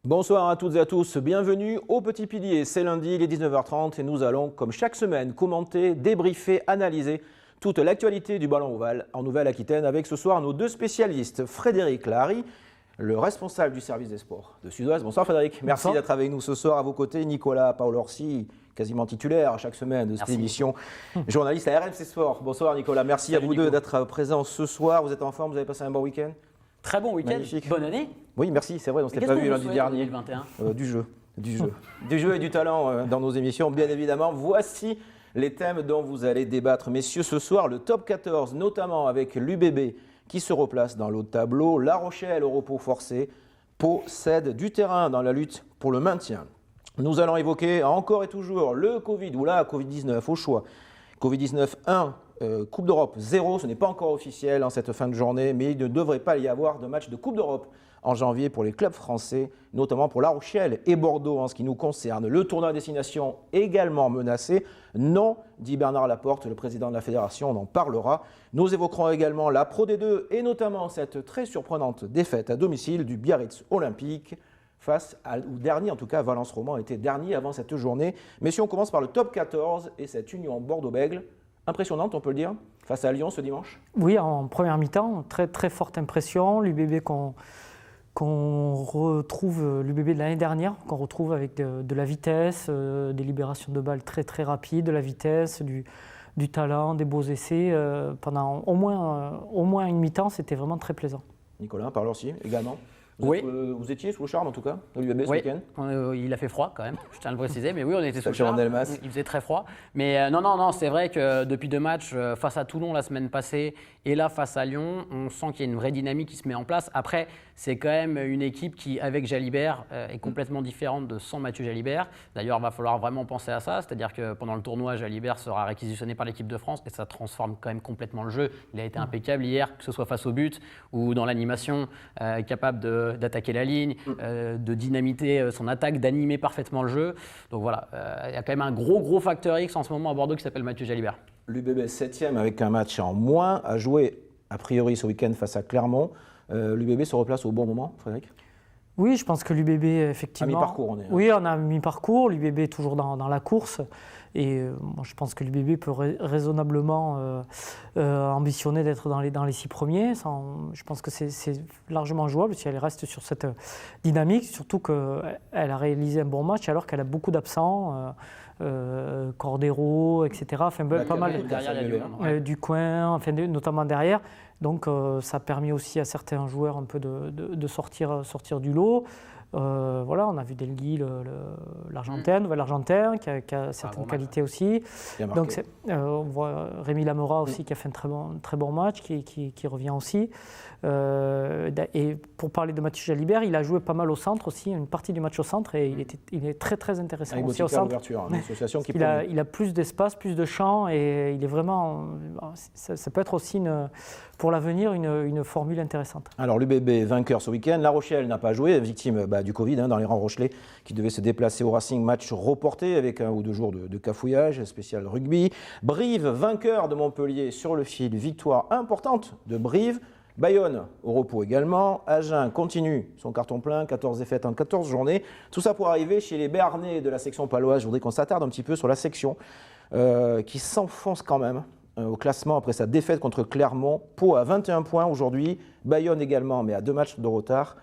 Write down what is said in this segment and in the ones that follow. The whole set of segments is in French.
Bonsoir à toutes et à tous, bienvenue au Petit Pilier. C'est lundi, il est 19h30 et nous allons, comme chaque semaine, commenter, débriefer, analyser toute l'actualité du ballon ovale en Nouvelle-Aquitaine avec ce soir nos deux spécialistes, Frédéric Lahari, le responsable du service des sports de Sud-Ouest. Bonsoir Frédéric, merci d'être avec nous ce soir. À vos côtés, Nicolas Paolorsi, quasiment titulaire chaque semaine de cette émission, journaliste à RMC Sport. Bonsoir Nicolas, merci à vous deux d'être présents ce soir. Vous êtes en forme, vous avez passé un bon week-end? Très bon week-end, bonne année. Oui, merci, c'est vrai, on ne s'était pas vu lundi dernier. 2021 du jeu et du talent dans nos émissions, bien évidemment. Voici les thèmes dont vous allez débattre, messieurs, ce soir. Le top 14, notamment avec l'UBB qui se replace dans le haut de tableau. La Rochelle au repos forcé. Pau cède du terrain dans la lutte pour le maintien. Nous allons évoquer encore et toujours le Covid, ou là, Covid-19 au choix. Covid-19 1. Coupe d'Europe 0, ce n'est pas encore officiel en cette fin de journée, mais il ne devrait pas y avoir de match de Coupe d'Europe en janvier pour les clubs français, notamment pour La Rochelle et Bordeaux en ce qui nous concerne. Le tournoi à destination également menacé. Non, dit Bernard Laporte, le président de la fédération, on en parlera. Nous évoquerons également la Pro D2 et notamment cette très surprenante défaite à domicile du Biarritz Olympique face au dernier, en tout cas Valence Roman était dernier avant cette journée. Mais si on commence par le top 14 et cette union Bordeaux-Bègles, impressionnante, on peut le dire, face à Lyon ce dimanche? Oui, en première mi-temps, très, très forte impression. L'UBB qu'on retrouve, l'UBB de l'année dernière, qu'on retrouve avec de la vitesse, des libérations de balles très, très rapides, de la vitesse, du talent, des beaux essais. Pendant au moins une mi-temps, c'était vraiment très plaisant. Nicolas, parle aussi également. Vous étiez sous le charme en tout cas de l'UBB ce week-end? Il a fait froid quand même, je tiens à le préciser, mais oui, on était sous le charme. Il faisait très froid. Mais non, c'est vrai que depuis deux matchs, face à Toulon la semaine passée et là face à Lyon, on sent qu'il y a une vraie dynamique qui se met en place. Après, c'est quand même une équipe qui, avec Jalibert, est complètement différente de sans Mathieu Jalibert. D'ailleurs, il va falloir vraiment penser à ça, c'est-à-dire que pendant le tournoi, Jalibert sera réquisitionné par l'équipe de France et ça transforme quand même complètement le jeu. Il a été impeccable hier, que ce soit face au but ou dans l'animation, capable d'attaquer la ligne, de dynamiter son attaque, d'animer parfaitement le jeu. Donc voilà, il y a quand même un gros facteur X en ce moment à Bordeaux qui s'appelle Mathieu Jalibert. L'UBB 7e avec un match en moins, a joué a priori ce week-end face à Clermont. L'UBB se replace au bon moment, Frédéric? Oui, je pense que l'UBB, effectivement… À mi-parcours, on est. Oui, on a mi-parcours. L'UBB est toujours dans la course. Et moi, je pense que l'UBB peut raisonablement ambitionner d'être dans les 6 premiers. Je pense que c'est largement jouable si elle reste sur cette dynamique. Surtout qu'elle a réalisé un bon match alors qu'elle a beaucoup d'absents. Cordero, etc. Enfin, pas mal du coin, enfin, notamment derrière. Donc ça a permis aussi à certains joueurs un peu de sortir du lot. Voilà, on a vu Delgui, l'Argentin, Nouvel-Argentin, qui a certaines qualités aussi. Donc on voit Rémi Lamora aussi qui a fait un très bon match, qui revient aussi. Et pour parler de Mathieu Jalibert, il a joué pas mal au centre aussi, une partie du match au centre, et il est très très intéressant avec aussi au centre. Une association qui il a plus d'espace, plus de champ, et il est vraiment. Ça peut être aussi pour l'avenir une formule intéressante. Alors l'UBB vainqueur ce week-end, La Rochelle n'a pas joué, victime du Covid dans les rangs rochelais, qui devait se déplacer au Racing, match reporté avec 1 ou 2 jours de cafouillage, spécial rugby. Brive vainqueur de Montpellier sur le fil, victoire importante de Brive. Bayonne au repos également. Agen continue son carton plein, 14 défaites en 14 journées. Tout ça pour arriver chez les Béarnais de la section paloise. Je voudrais qu'on s'attarde un petit peu sur la section qui s'enfonce quand même au classement après sa défaite contre Clermont. Pau à 21 points aujourd'hui. Bayonne également, mais à 2 matchs de retard.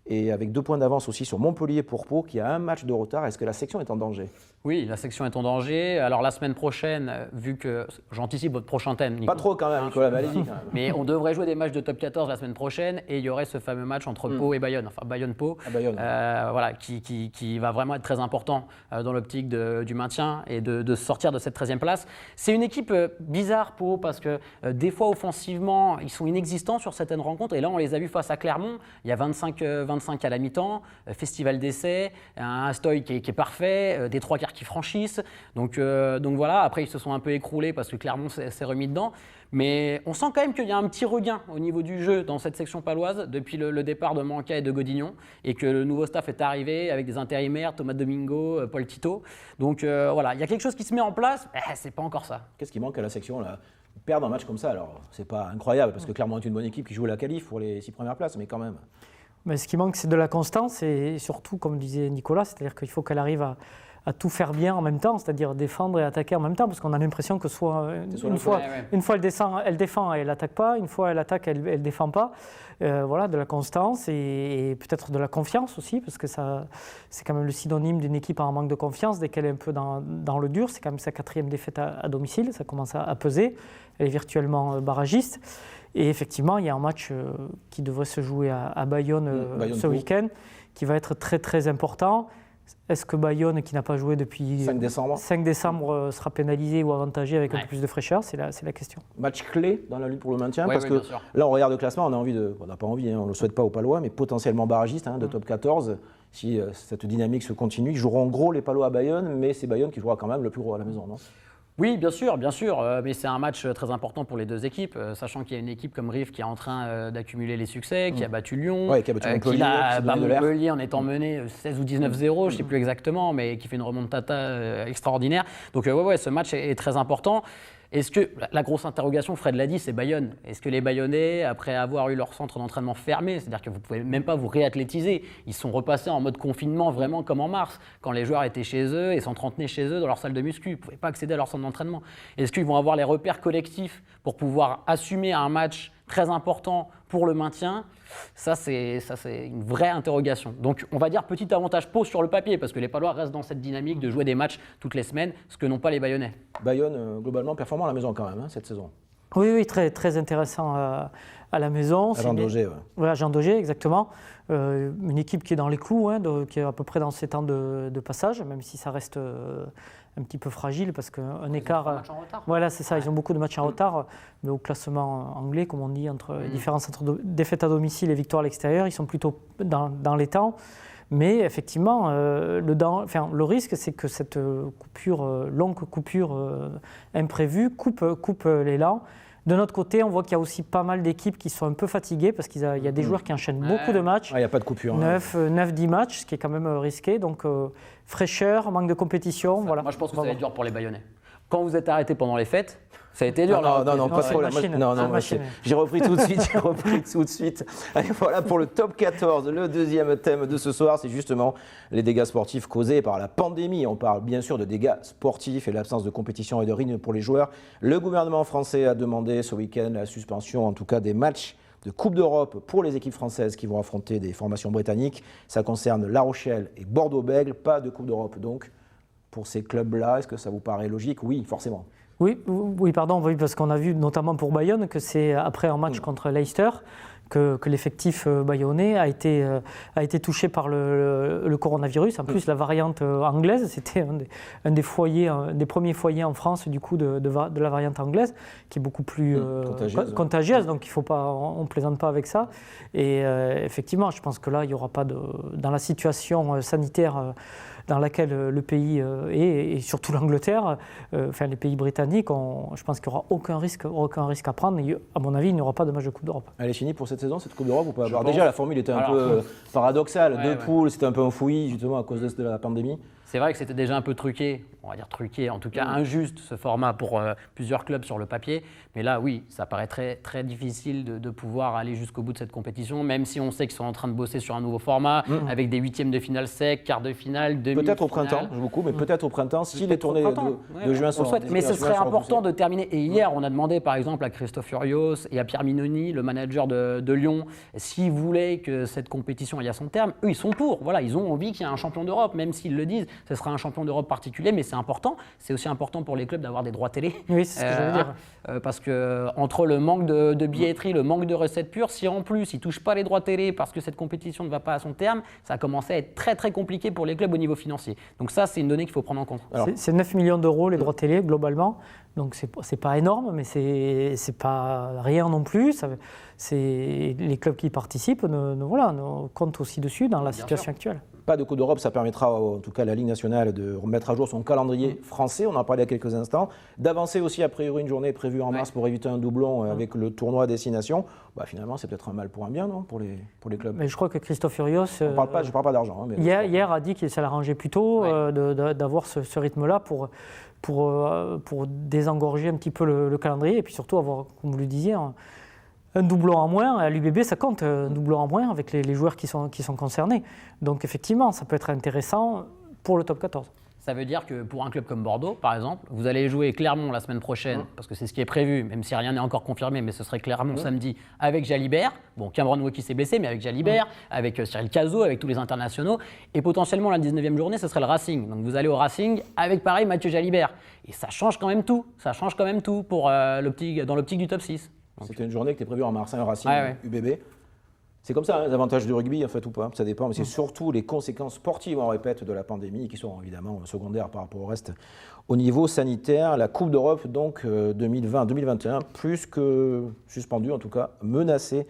Et avec 2 points d'avance aussi sur Montpellier pour Pau, qui a 1 match de retard. Est-ce que la section est en danger? Oui, la section est en danger. Alors la semaine prochaine, vu que j'anticipe votre prochain thème, Nico. Pas trop quand même, Nicolas, mais allez-y quand même. Mais on devrait jouer des matchs de top 14 la semaine prochaine et il y aurait ce fameux match entre Pau et Bayonne, enfin Bayonne-Pau, voilà, qui va vraiment être très important dans l'optique du maintien et de sortir de cette 13e place. C'est une équipe bizarre, Pau, parce que des fois offensivement, ils sont inexistants sur certaines rencontres. Et là, on les a vus face à Clermont. Il y a 25 à la mi-temps, festival d'essai, un Stoy qui est parfait, des 3 quarts qui franchissent. Donc voilà, après ils se sont un peu écroulés parce que Clermont s'est remis dedans. Mais on sent quand même qu'il y a un petit regain au niveau du jeu dans cette section paloise depuis le départ de Manca et de Godignon et que le nouveau staff est arrivé avec des intérimaires, Thomas Domingo, Paul Tito. Donc voilà, il y a quelque chose qui se met en place, c'est pas encore ça. Qu'est-ce qui manque à la section là? Perdre un match comme ça, alors c'est pas incroyable parce que Clermont est une bonne équipe qui joue la qualif pour les 6 premières places, mais quand même. Mais ce qui manque, c'est de la constance et surtout, comme disait Nicolas, c'est-à-dire qu'il faut qu'elle arrive à tout faire bien en même temps, c'est-à-dire défendre et attaquer en même temps, parce qu'on a l'impression que une fois elle défend et elle n'attaque pas, une fois elle attaque, elle ne défend pas. Voilà, de la constance et peut-être de la confiance aussi, parce que c'est quand même le synonyme d'une équipe en manque de confiance. Dès qu'elle est un peu dans le dur, c'est quand même sa 4e défaite à domicile, ça commence à peser, elle est virtuellement barragiste. Et effectivement, il y a un match qui devrait se jouer à Bayonne ce week-end, qui va être très très important. Est-ce que Bayonne, qui n'a pas joué depuis 5 décembre, sera pénalisé ou avantagé avec un peu plus de fraîcheur? C'est la question. Match clé dans la lutte pour le maintien, parce que là on regarde le classement, on n'a pas envie, on ne le souhaite pas aux Palois, mais potentiellement barragiste de top 14. Si cette dynamique se continue, ils joueront en gros les Palois à Bayonne, mais c'est Bayonne qui jouera quand même le plus gros à la maison, non? Oui, bien sûr, mais c'est un match très important pour les deux équipes, sachant qu'il y a une équipe comme Rive qui est en train d'accumuler les succès, qui a battu Lyon, qui a battu Montpellier en étant mené 16 ou 19-0, je ne sais plus exactement, mais qui fait une remontada extraordinaire. Donc ce match est très important. Est-ce que, la grosse interrogation, Fred l'a dit, c'est Bayonne. Est-ce que les Bayonnais, après avoir eu leur centre d'entraînement fermé, c'est-à-dire que vous ne pouvez même pas vous réathlétiser, ils sont repassés en mode confinement vraiment comme en mars, quand les joueurs étaient chez eux et s'entretenaient chez eux dans leur salle de muscu, ils ne pouvaient pas accéder à leur centre d'entraînement. Est-ce qu'ils vont avoir les repères collectifs pour pouvoir assumer un match très important pour le maintien? Ça, c'est une vraie interrogation. Donc, on va dire petit avantage Pau sur le papier, parce que les Palois restent dans cette dynamique de jouer des matchs toutes les semaines, ce que n'ont pas les Bayonnais. Bayonne, globalement, performant à la maison quand même, cette saison. Oui, très, très intéressant à la maison. Jean Daugé, Voilà, Jean Daugé, exactement. Une équipe qui est dans les clous, qui est à peu près dans ses temps de passage, même si ça reste un petit peu fragile, parce qu'un écart... Ils ont un match en retard. Voilà, c'est ça, ils ont beaucoup de matchs en retard, mais au classement anglais, comme on dit, entre différents centres de défaites à domicile et victoires à l'extérieur, ils sont plutôt dans les temps. Mais effectivement, le risque, c'est que cette longue coupure imprévue coupe l'élan. De notre côté, on voit qu'il y a aussi pas mal d'équipes qui sont un peu fatiguées parce qu'il y a des joueurs qui enchaînent beaucoup de matchs. Il n'y a pas de coupure. 9-10 matchs, ce qui est quand même risqué. Donc, fraîcheur, manque de compétition. Voilà. Moi, je pense que ça va être dur pour les Bayonnais. Quand vous êtes arrêté pendant les fêtes, ça a été dur. Non, pas trop. J'ai repris tout de suite. Allez, voilà pour le top 14. Le deuxième thème de ce soir, c'est justement les dégâts sportifs causés par la pandémie. On parle bien sûr de dégâts sportifs et l'absence de compétition et de rythme pour les joueurs. Le gouvernement français a demandé ce week-end la suspension, en tout cas, des matchs de Coupe d'Europe pour les équipes françaises qui vont affronter des formations britanniques. Ça concerne La Rochelle et Bordeaux-Bègles. Pas de Coupe d'Europe, donc, pour ces clubs-là. Est-ce que ça vous paraît logique? Oui, forcément. Oui, parce qu'on a vu notamment pour Bayonne que c'est après un match contre Leicester que l'effectif bayonnais a été touché par le coronavirus. En plus, la variante anglaise, c'était un des premiers foyers en France du coup de la variante anglaise, qui est beaucoup plus contagieuse. Donc on plaisante pas avec ça. Et effectivement, je pense que là, il y aura pas dans la situation sanitaire dans laquelle le pays est, et surtout l'Angleterre, les pays britanniques, je pense qu'il n'y aura aucun risque à prendre. Et à mon avis, il n'y aura pas de match de Coupe d'Europe. Elle est finie pour cette saison, cette Coupe d'Europe, ou pas? Alors déjà, la formule était un peu paradoxale. Deux poules, c'était un peu un fouillis, justement, à cause de la pandémie. C'est vrai que c'était déjà un peu truqué, on va dire truqué, en tout cas injuste ce format pour plusieurs clubs sur le papier. Mais là, oui, ça paraît très, très difficile de pouvoir aller jusqu'au bout de cette compétition, même si on sait qu'ils sont en train de bosser sur un nouveau format, avec des huitièmes de finale secs, quarts de finale, demi-finale. Peut-être au printemps, mais peut-être au printemps, si les tournées de juin sont... Mais ce serait important de terminer. Et hier, on a demandé par exemple à Christophe Furios et à Pierre Minoni, le manager de Lyon, s'ils voulaient que cette compétition aille à son terme. Eux, ils sont pour. Voilà, ils ont envie qu'il y ait un champion d'Europe, même s'ils le disent. Ce sera un champion d'Europe particulier, mais c'est important. C'est aussi important pour les clubs d'avoir des droits télé. Oui, c'est ce que je veux dire. Parce que entre le manque de billetterie, le manque de recettes pures, si en plus ils ne touchent pas les droits télé parce que cette compétition ne va pas à son terme, ça a commencé à être très très compliqué pour les clubs au niveau financier. Donc ça, c'est une donnée qu'il faut prendre en compte. C'est 9 millions d'euros les droits télé globalement. Donc c'est pas énorme, mais c'est pas rien non plus. Les clubs qui participent comptent aussi dessus dans la situation actuelle. Pas de Coupe d'Europe, ça permettra en tout cas à la Ligue nationale de remettre à jour son calendrier français, on en parlait il y a quelques instants, d'avancer aussi a priori une journée prévue en mars pour éviter un doublon avec le tournoi à destination. Finalement, c'est peut-être un mal pour un bien, non, pour les clubs. Mais je crois que Christophe Furios, je ne parle pas d'argent. Hier a dit que ça l'arrangeait plutôt d'avoir ce rythme-là pour désengorger un petit peu le calendrier et puis surtout avoir, comme vous le disiez, un doublon en moins. À l'UBB, ça compte, un doublon en moins avec les joueurs qui sont concernés. Donc effectivement, ça peut être intéressant pour le top 14. Ça veut dire que pour un club comme Bordeaux, par exemple, vous allez jouer Clermont la semaine prochaine, parce que c'est ce qui est prévu, même si rien n'est encore confirmé, mais ce serait Clermont samedi, avec Jalibert. Bon, Cameron Wauquiez s'est blessé, mais avec Jalibert, avec Cyril Cazot, avec tous les internationaux. Et potentiellement, la 19e journée, ce serait le Racing. Donc vous allez au Racing avec, pareil, Mathieu Jalibert. Et ça change quand même tout. Ça change quand même tout pour, dans l'optique du top 6. C'était une journée qui était prévue en Marseille, en Racing, UBB. C'est comme ça, hein, les avantages du rugby, en fait, ou pas, ça dépend, mais c'est surtout les conséquences sportives, on répète, de la pandémie, qui sont évidemment secondaires par rapport au reste. Au niveau sanitaire, la Coupe d'Europe, donc 2020-2021, plus que suspendue, en tout cas menacée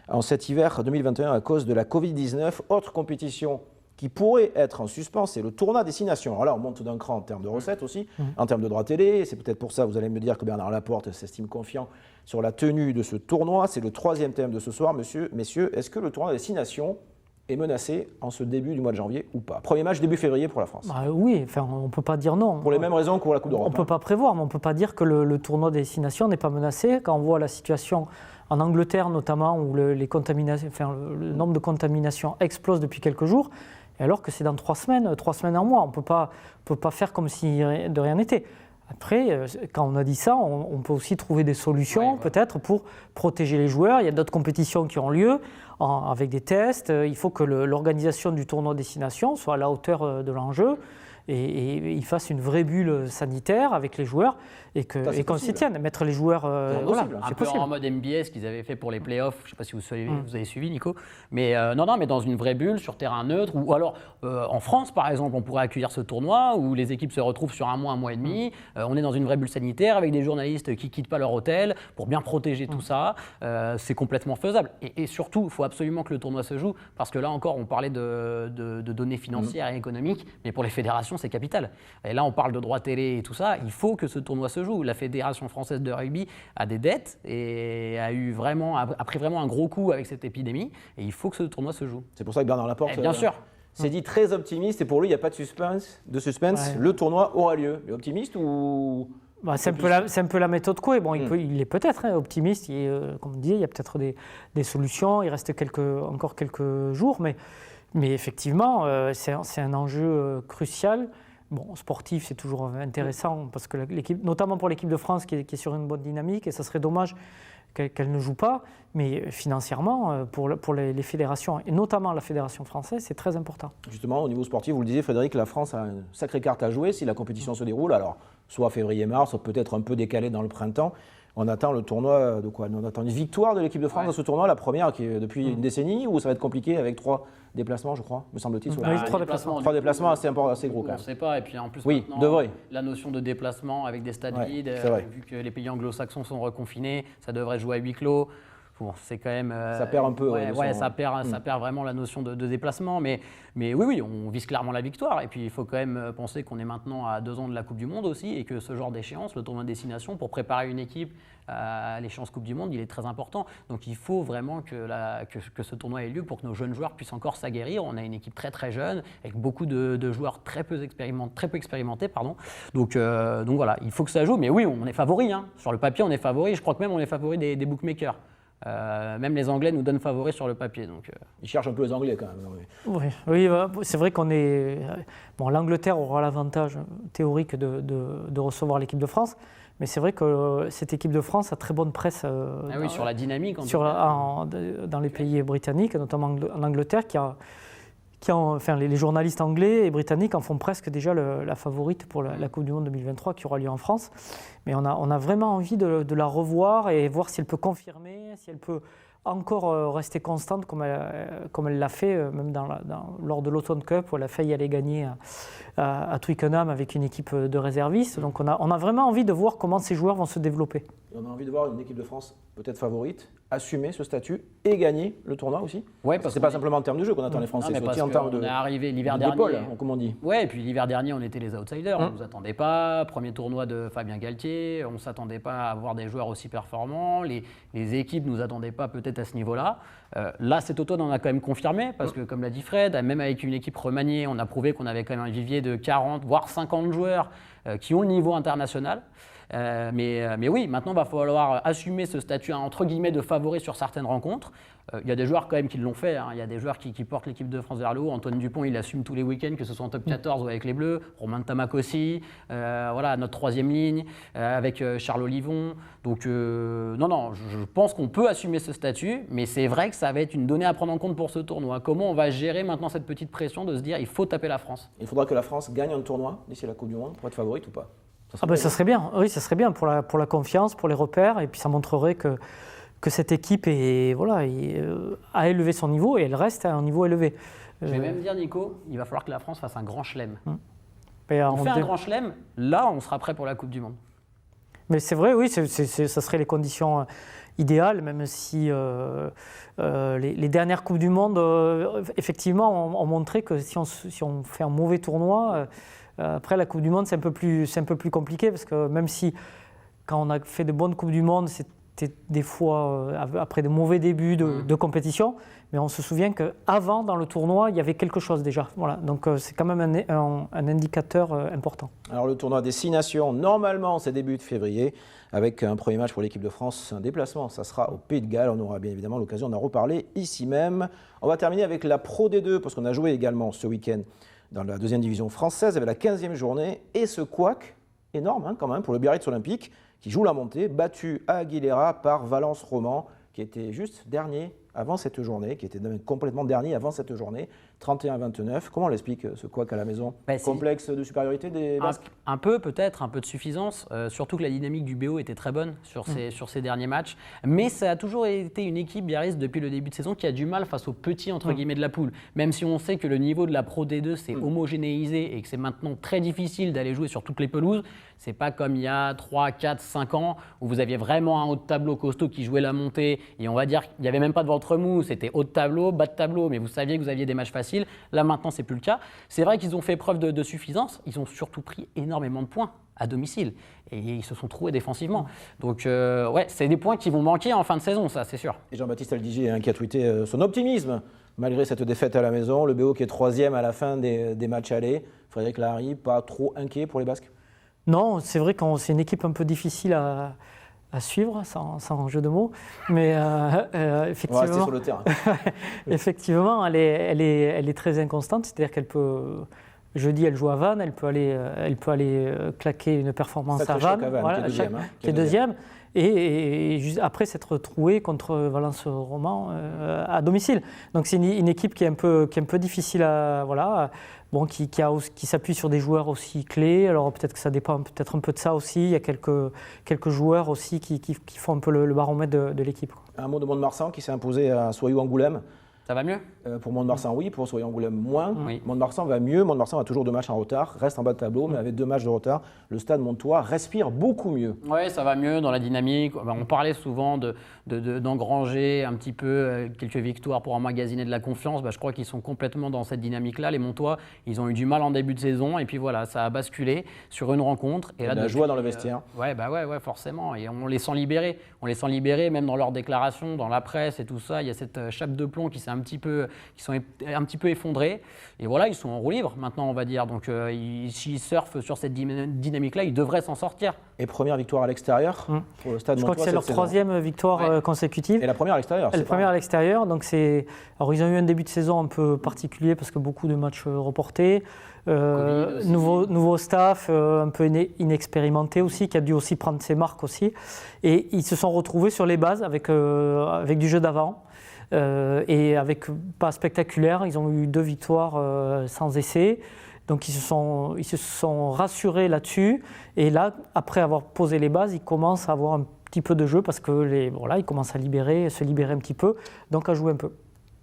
en cet hiver 2021 à cause de la Covid-19. Autre compétition qui pourrait être en suspens, c'est le tournoi Destination. Alors là, on monte d'un cran en termes de recettes aussi, en termes de droits télé. C'est peut-être pour ça, vous allez me dire que Bernard Laporte s'estime confiant sur la tenue de ce tournoi. C'est le troisième thème de ce soir, messieurs. Est-ce que le tournoi Destination est menacé en ce début du mois de janvier ou pas? Premier match début février pour la France. Oui, on ne peut pas dire non. Pour les mêmes raisons que pour la Coupe d'Europe. On ne peut pas prévoir, mais on ne peut pas dire que le tournoi Destination n'est pas menacé. Quand on voit la situation en Angleterre notamment, où le nombre de contaminations explose depuis quelques jours, alors que c'est dans 3 semaines, un mois. On ne peut pas faire comme si de rien n'était. Après, quand on a dit ça, on peut aussi trouver des solutions peut-être pour protéger les joueurs. Il y a d'autres compétitions qui ont lieu avec des tests. Il faut que l'organisation du tournoi Destination soit à la hauteur de l'enjeu et il fasse une vraie bulle sanitaire avec les joueurs et qu'on s'y tienne. Mettre les joueurs, c'est possible. En mode MBS qu'ils avaient fait pour les playoffs. Je ne sais pas si vous avez suivi, Nico. Mais mais dans une vraie bulle, sur terrain neutre. Ou alors, en France, par exemple, on pourrait accueillir ce tournoi où les équipes se retrouvent sur un mois et demi. On est dans une vraie bulle sanitaire avec des journalistes qui ne quittent pas leur hôtel pour bien protéger tout ça. C'est complètement faisable. Et surtout, il faut absolument que le tournoi se joue parce que là encore, on parlait de données financières et économiques, mais pour les fédérations, c'est capital. Et là, on parle de droits télé et tout ça. Il faut que ce tournoi se joue. La Fédération française de rugby a des dettes et a pris vraiment un gros coup avec cette épidémie. Et il faut que ce tournoi se joue. C'est pour ça que Bernard Laporte, bien sûr, s'est dit très optimiste. Et pour lui, il n'y a pas de suspense. Le tournoi aura lieu. Il est optimiste ou c'est un peu la méthode Coué. Bon, il est peut-être optimiste. Comme on dit, il y a peut-être des solutions. Il reste encore quelques jours, mais effectivement, c'est un enjeu crucial. Bon, sportif, c'est toujours intéressant parce que notamment pour l'équipe de France qui est sur une bonne dynamique, et ça serait dommage qu'elle ne joue pas. Mais financièrement, pour les fédérations, et notamment la fédération française, c'est très important. Justement, au niveau sportif, vous le disiez, Frédéric, la France a une sacrée carte à jouer si la compétition se déroule. Alors, soit février-mars, soit peut-être un peu décalé dans le printemps. On attend le tournoi de quoi? On attend une victoire de l'équipe de France dans ce tournoi, la première qui est depuis une décennie, ou ça va être compliqué avec 3 déplacements, je crois, me semble-t-il. 3 déplacements. 3 déplacements assez gros quand même. On ne sait pas, et puis en plus la notion de déplacement avec des stades vides, vu que les pays anglo-saxons sont reconfinés, ça devrait jouer à huis clos. Bon, c'est quand même. Ça perd un peu. Ça perd vraiment la notion de déplacement. Mais oui, on vise clairement la victoire. Et puis il faut quand même penser qu'on est maintenant à 2 ans de la Coupe du Monde aussi et que ce genre d'échéance, le tournoi de destination, pour préparer une équipe à l'échéance Coupe du Monde, il est très important. Donc il faut vraiment que ce tournoi ait lieu pour que nos jeunes joueurs puissent encore s'aguerrir. On a une équipe très très jeune avec beaucoup de joueurs très peu expérimentés. Donc voilà, il faut que ça joue. Mais oui, on est favori. Sur le papier, on est favori. Je crois que même on est favori des bookmakers. Même les Anglais nous donnent favoris sur le papier. Donc, Ils cherchent un peu les Anglais quand même. Oui, c'est vrai qu'on est. Bon, l'Angleterre aura l'avantage théorique de recevoir l'équipe de France, mais c'est vrai que cette équipe de France a très bonne presse. Sur la dynamique. Dans les pays britanniques, notamment en Angleterre, les journalistes anglais et britanniques en font presque déjà la favorite pour la Coupe du Monde 2023 qui aura lieu en France. Mais on a vraiment envie de la revoir et voir si elle peut confirmer, si elle peut encore rester constante comme elle l'a fait même lors de l'Automne Cup où elle a failli aller gagner à Twickenham avec une équipe de réservistes. Donc on a vraiment envie de voir comment ces joueurs vont se développer. Et on a envie de voir une équipe de France peut-être favorite assumer ce statut et gagner le tournoi aussi. Ouais, parce que c'est pas simplement en termes de jeu qu'on attend les Français, c'est aussi en termes de. On est arrivé l'hiver dernier, comme on dit. Ouais, et puis l'hiver dernier, on était les outsiders. On ne nous attendait pas. Premier tournoi de Fabien Galtier, on ne s'attendait pas à avoir des joueurs aussi performants. Les équipes ne nous attendaient pas peut-être à ce niveau-là. Là, cet automne, on a quand même confirmé, parce que comme l'a dit Fred, même avec une équipe remaniée, on a prouvé qu'on avait quand même un vivier de 40, voire 50 joueurs qui ont le niveau international. Mais oui, maintenant, il va falloir assumer ce statut entre guillemets de favori sur certaines rencontres. Il y a des joueurs quand même qui l'ont fait. Il y a des joueurs qui portent l'équipe de France vers le haut. Antoine Dupont, il assume tous les week-ends, que ce soit en top 14 ou avec les Bleus. Romain Ntamak aussi. Voilà, notre troisième ligne avec Charles Olivon. Donc non, je pense qu'on peut assumer ce statut, mais c'est vrai que ça va être une donnée à prendre en compte pour ce tournoi. Comment on va gérer maintenant cette petite pression de se dire il faut taper la France? Il faudra que la France gagne un tournoi d'ici la Coupe du Monde pour être favorite ou pas? Ça serait bien. Oui, ça serait bien pour la confiance, pour les repères, et puis ça montrerait que cette équipe a élevé son niveau et elle reste à un niveau élevé. Je vais même dire, Nico, il va falloir que la France fasse un grand chelem. On fait un grand chelem, là on sera prêt pour la Coupe du Monde. Mais c'est vrai, oui, ça serait les conditions idéales, même si les dernières Coupes du Monde, effectivement, ont montré que si on fait un mauvais tournoi, après la Coupe du Monde, c'est un peu plus compliqué, parce que même si, quand on a fait de bonnes Coupes du Monde, c'était des fois après de mauvais débuts de compétition, mais on se souvient qu'avant, dans le tournoi, il y avait quelque chose déjà. Voilà. Donc c'est quand même un indicateur important. Alors le tournoi des 6 nations, normalement c'est début de février, avec un premier match pour l'équipe de France, un déplacement, ça sera au Pays de Galles. On aura bien évidemment l'occasion d'en reparler ici même. On va terminer avec la Pro D2, parce qu'on a joué également ce week-end dans la 2e division française, avec la 15e journée, et ce couac énorme quand même pour le Biarritz Olympique, qui joue la montée, battu à Aguilera par Valence Roman, qui était juste dernier avant cette journée, qui était complètement dernier avant cette journée, 31-29. Comment on l'explique ce couac à la maison? Complexe de supériorité des Basques? Un peu peut-être, un peu de suffisance, surtout que la dynamique du BO était très bonne sur ces derniers matchs. Mais ça a toujours été une équipe Biarritz depuis le début de saison qui a du mal face aux petits entre guillemets de la poule. Même si on sait que le niveau de la Pro D2 s'est homogénéisé et que c'est maintenant très difficile d'aller jouer sur toutes les pelouses. C'est pas comme il y a 3, 4, 5 ans où vous aviez vraiment un haut de tableau costaud qui jouait la montée et on va dire qu'il n'y avait même pas de ventre mou, c'était haut de tableau, bas de tableau, mais vous saviez que vous aviez des matchs faciles. Là maintenant, c'est plus le cas. C'est vrai qu'ils ont fait preuve de suffisance, ils ont surtout pris énormément de points à domicile et ils se sont trouvés défensivement. Donc ouais, c'est des points qui vont manquer en fin de saison, ça c'est sûr. Et Jean-Baptiste Aldiger qui a tweeté son optimisme malgré cette défaite à la maison, le BO qui est 3e à la fin des matchs allés. Frédéric Larry, pas trop inquiet pour les Basques? Non, c'est vrai que c'est une équipe un peu difficile à suivre, sans jeu de mots, mais effectivement, on va rester sur le terrain. Effectivement, elle est très inconstante, c'est-à-dire qu'elle peut, jeudi elle joue à Vannes, elle peut aller claquer une performance à Vannes, qui est deuxième. Et juste après s'être trouée contre Valence Roman à domicile. Donc c'est une équipe qui est un peu difficile à qui s'appuie sur des joueurs aussi clés. Alors peut-être que ça dépend peut-être un peu de ça aussi. Il y a quelques joueurs aussi qui font un peu le baromètre de l'équipe. Un mot de Mont-de-Marsan qui s'est imposé à Soyou-Angoulême. Ça va mieux? Pour Mont-de-Marsan, oui. Pour Soyou-Angoulême, moins. Oui. Mont-de-Marsan va mieux. Mont-de-Marsan a toujours 2 matchs en retard, reste en bas de tableau, mais avec 2 matchs de retard, le Stade Montois respire beaucoup mieux. Oui, ça va mieux dans la dynamique. On parlait souvent d'engranger un petit peu quelques victoires pour emmagasiner de la confiance. Je crois qu'ils sont complètement dans cette dynamique-là. Les Montois, ils ont eu du mal en début de saison, et puis voilà, ça a basculé sur une rencontre. Et là, la joie dans le vestiaire. Ouais, forcément. Et on les sent libérés. On les sent libérés, même dans leurs déclarations, dans la presse et tout ça. Il y a cette chape de plomb qui sont un petit peu effondrés. Et voilà, ils sont en roue libre maintenant, on va dire. Donc, s'ils surfent sur cette dynamique-là, ils devraient s'en sortir. Et première victoire à l'extérieur pour le Stade Montois. Je crois que c'est leur 3e victoire consécutive. Et la première à l'extérieur. La première à l'extérieur. Donc alors, ils ont eu un début de saison un peu particulier parce que beaucoup de matchs reportés. Nouveau staff, un peu inexpérimenté aussi, qui a dû aussi prendre ses marques aussi. Et ils se sont retrouvés sur les bases avec du jeu d'avant. Et avec pas spectaculaire, ils ont eu 2 victoires sans essai. Donc ils se sont rassurés là-dessus. Et là, après avoir posé les bases, ils commencent à avoir un petit peu de jeu parce que ils commencent à se libérer un petit peu, donc à jouer un peu.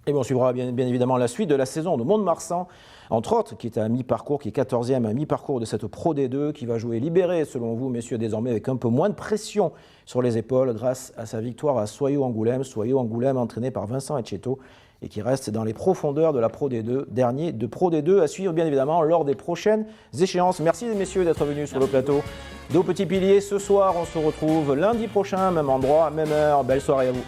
Et on suivra bien évidemment la suite de la saison de Mont-de-Marsan, entre autres, qui est à mi-parcours, qui est 14e à mi-parcours de cette Pro D2, qui va jouer libéré, selon vous, messieurs, désormais avec un peu moins de pression sur les épaules grâce à sa victoire à Soyou-Angoulême. Soyou-Angoulême entraîné par Vincent Etcheto et qui reste dans les profondeurs de la Pro D2, dernier de Pro D2 à suivre bien évidemment lors des prochaines échéances. Merci messieurs d'être venus sur le plateau de Petits Piliers. Ce soir, on se retrouve lundi prochain, même endroit, même heure. Belle soirée à vous.